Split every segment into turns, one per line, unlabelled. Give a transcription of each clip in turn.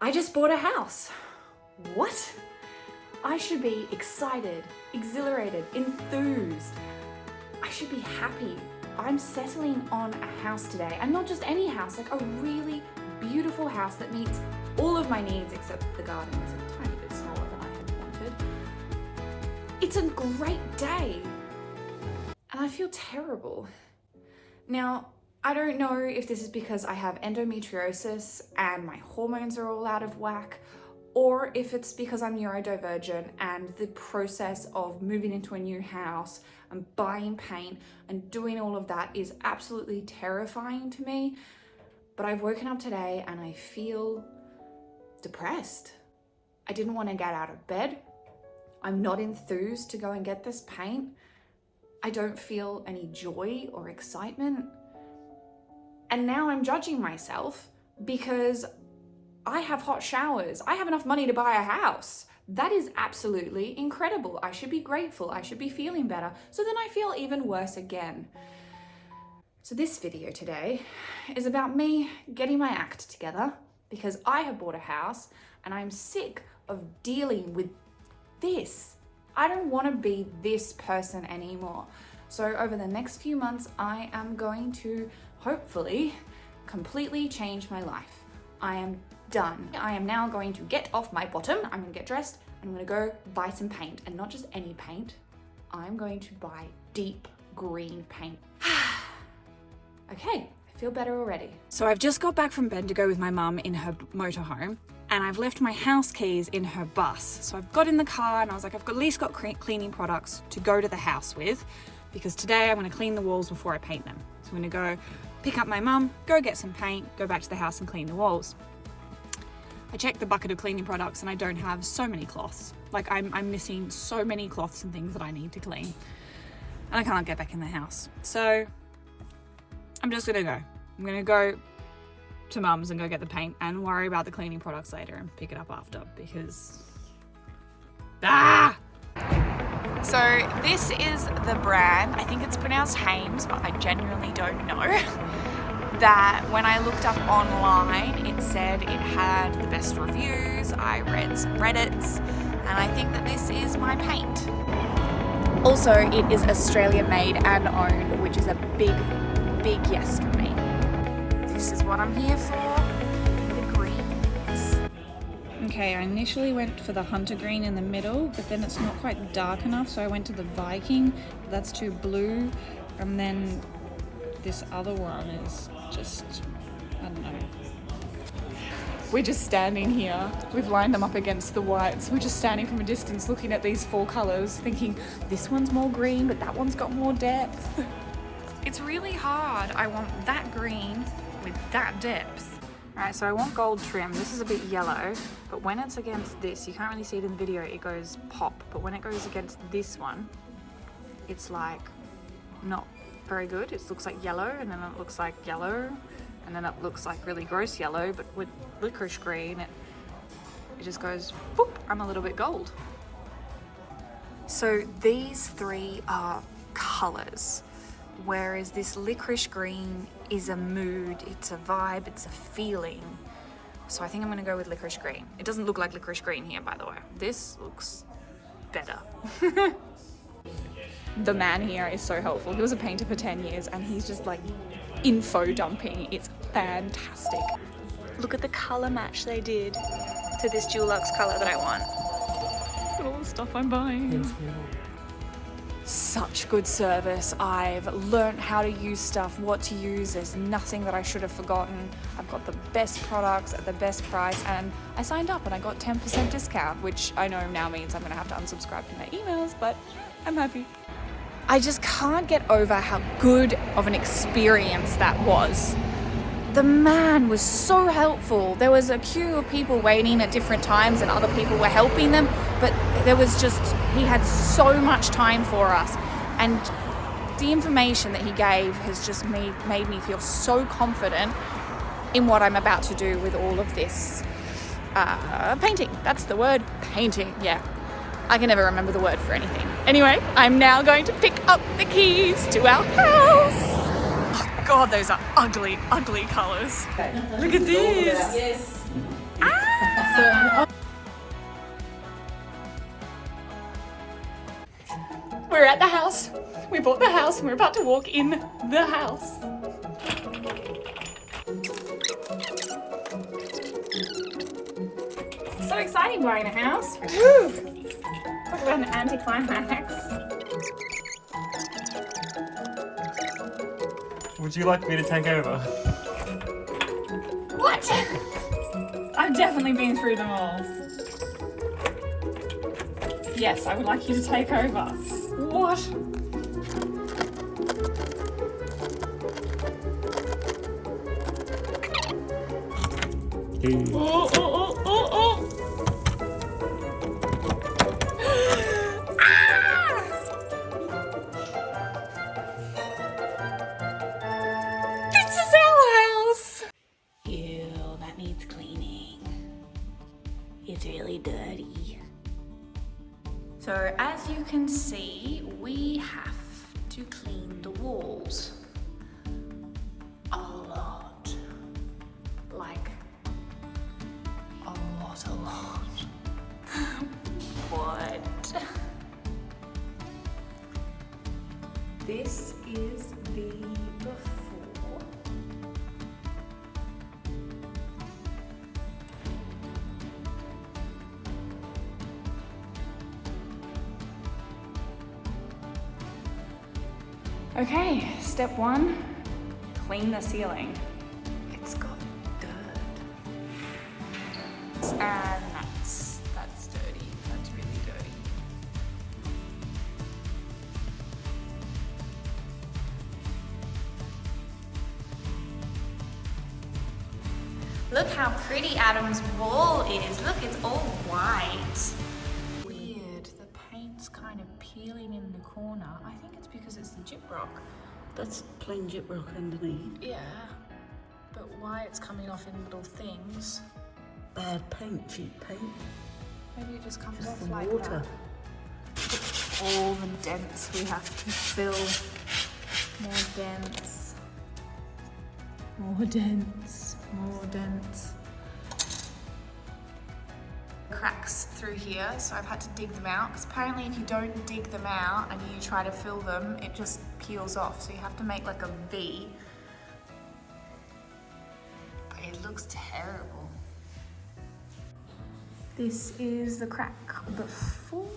I just bought a house. What? I should be excited, exhilarated, enthused. I should be happy. I'm settling on a house today, and not just any house, like a really beautiful house that meets all of my needs, except the garden is a tiny bit smaller than I had wanted. It's a great day, and I feel terrible. Now, I don't know if this is because I have endometriosis and my hormones are all out of whack, or if it's because I'm neurodivergent and the process of moving into a new house and buying paint and doing all of that is absolutely terrifying to me. But I've woken up today and I feel depressed. I didn't want to get out of bed. I'm not enthused to go and get this paint. I don't feel any joy or excitement. And now I'm judging myself because I have hot showers. I have enough money to buy a house. That is absolutely incredible. I should be grateful. I should be feeling better. So then I feel even worse again. So this video today is about me getting my act together because I have bought a house and I'm sick of dealing with this. I don't want to be this person anymore. So over the next few months, I am going to hopefully completely change my life. I am done. I am now going to get off my bottom. I'm going to get dressed. I'm going to go buy some paint, and not just any paint. I'm going to buy deep green paint. Okay, I feel better already. So I've just got back from bed to go with my mum in her motorhome, and I've left my house keys in her bus. So I've got in the car and I was like, I've at least got cleaning products to go to the house with, because today I'm going to clean the walls before I paint them. So I'm going to go pick up my mum, go get some paint, go back to the house and clean the walls. I checked the bucket of cleaning products and I don't have so many cloths. Like I'm missing so many cloths and things that I need to clean. And I can't get back in the house. So I'm just gonna go. I'm gonna go to mum's and go get the paint and worry about the cleaning products later and pick it up after because... So this is the brand. I think it's pronounced Hames, but I genuinely don't know. That when I looked up online, it said it had the best reviews. I read some Reddits, and I think that this is my paint. Also, it is Australian made and owned, which is a big, big yes for me. This is what I'm here for, the greens. Okay, I initially went for the hunter green in the middle, but then it's not quite dark enough, so I went to the Viking. That's too blue, and then this other one is just, I don't know. We're just standing here. We've lined them up against the whites. We're just standing from a distance looking at these four colours thinking this one's more green but that one's got more depth. It's really hard. I want that green with that depth. Alright, so I want gold trim. This is a bit yellow, but when it's against this, you can't really see it in the video, it goes pop. But when it goes against this one, it's like not very good. It looks like yellow, and then it looks like yellow, and then it looks like really gross yellow, but with licorice green it just goes boop. I'm a little bit gold. So these three are colors, whereas this licorice green is a mood, it's a vibe, it's a feeling. So I think I'm going to go with licorice green. It doesn't look like licorice green here, by the way. This looks better. The man here is so helpful. He was a painter for 10 years and he's just like info dumping. It's fantastic. Look at the color match they did to this Dulux color that I want. Look at all the stuff I'm buying. Such good service. I've learned how to use stuff, what to use. There's nothing that I should have forgotten. I've got the best products at the best price, and I signed up and I got 10% discount, which I know now means I'm gonna have to unsubscribe to my emails, but I'm happy. I just can't get over how good of an experience that was. The man was so helpful. There was a queue of people waiting at different times and other people were helping them, but there was just, he had so much time for us. And the information that he gave has just made me feel so confident in what I'm about to do with all of this painting. That's the word, painting, yeah. I can never remember the word for anything. Anyway, I'm now going to pick up the keys to our house. Oh God, those are ugly, ugly colours. Look at this. Yes. Ah! house. We bought the house and we're about to walk in the house. So exciting buying a house. Woo! Talk about an anticlimax.
Would you like me to take over?
What? I've definitely been through them all. Yes, I would like you to take over. What? Oh, oh, oh, oh, oh. Ah! This is our house. Ew, that needs cleaning. It's really dirty. So as you can see, we have to clean the walls a lot. Like a lot. What? This is the before. Okay, step one, clean the ceiling. It's got dirt. And that's dirty. That's really dirty. Look how pretty Adam's wall is. Look, it's all white. Weird, the paint's kind of peeling in the corner. I think it's because it's the gyprock.
That's plain gyprock underneath.
Yeah, but why it's coming off in little things?
Bad paint, cheap paint.
Maybe it just comes
Just
off
the
like
water.
that. All the dents we have to fill. More dents. More dents. More dents. Cracks through here, so I've had to dig them out, because apparently if you don't dig them out and you try to fill them, it just peels off, so you have to make like a V. But it looks terrible. This is the crack before.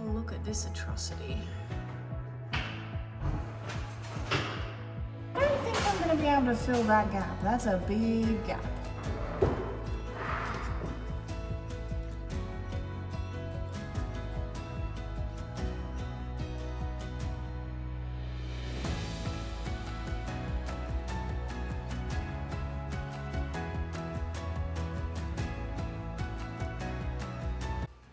Look at this atrocity. I don't think I'm going to be able to fill that gap. That's a big gap.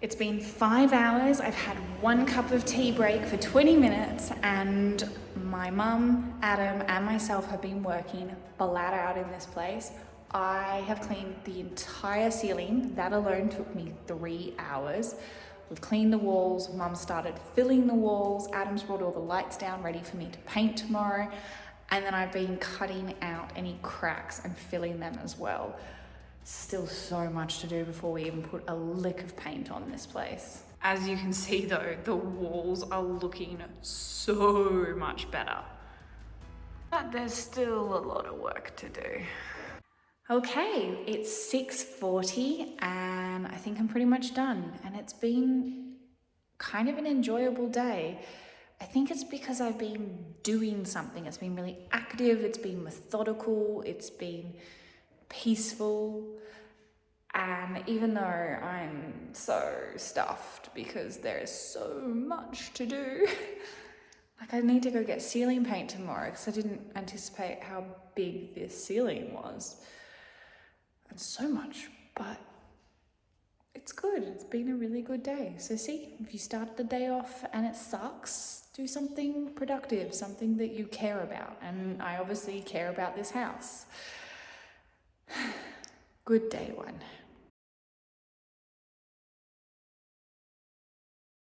It's been 5 hours. I've had 1 cup of tea break for 20 minutes, and my mum, Adam, and myself have been working flat out in this place. I have cleaned the entire ceiling. That alone took me 3 hours. We've cleaned the walls. Mum started filling the walls. Adam's brought all the lights down ready for me to paint tomorrow. And then I've been cutting out any cracks and filling them as well. Still so much to do before we even put a lick of paint on this place. As you can see though, the walls are looking so much better. But there's still a lot of work to do. Okay, it's 6:40 and I think I'm pretty much done. And it's been kind of an enjoyable day. I think it's because I've been doing something. It's been really active, it's been methodical, it's been peaceful. And even though I'm so stuffed because there is so much to do, like I need to go get ceiling paint tomorrow because I didn't anticipate how big this ceiling was. And so much, but it's good. It's been a really good day. So see, if you start the day off and it sucks, do something productive, something that you care about. And I obviously care about this house. Good day one.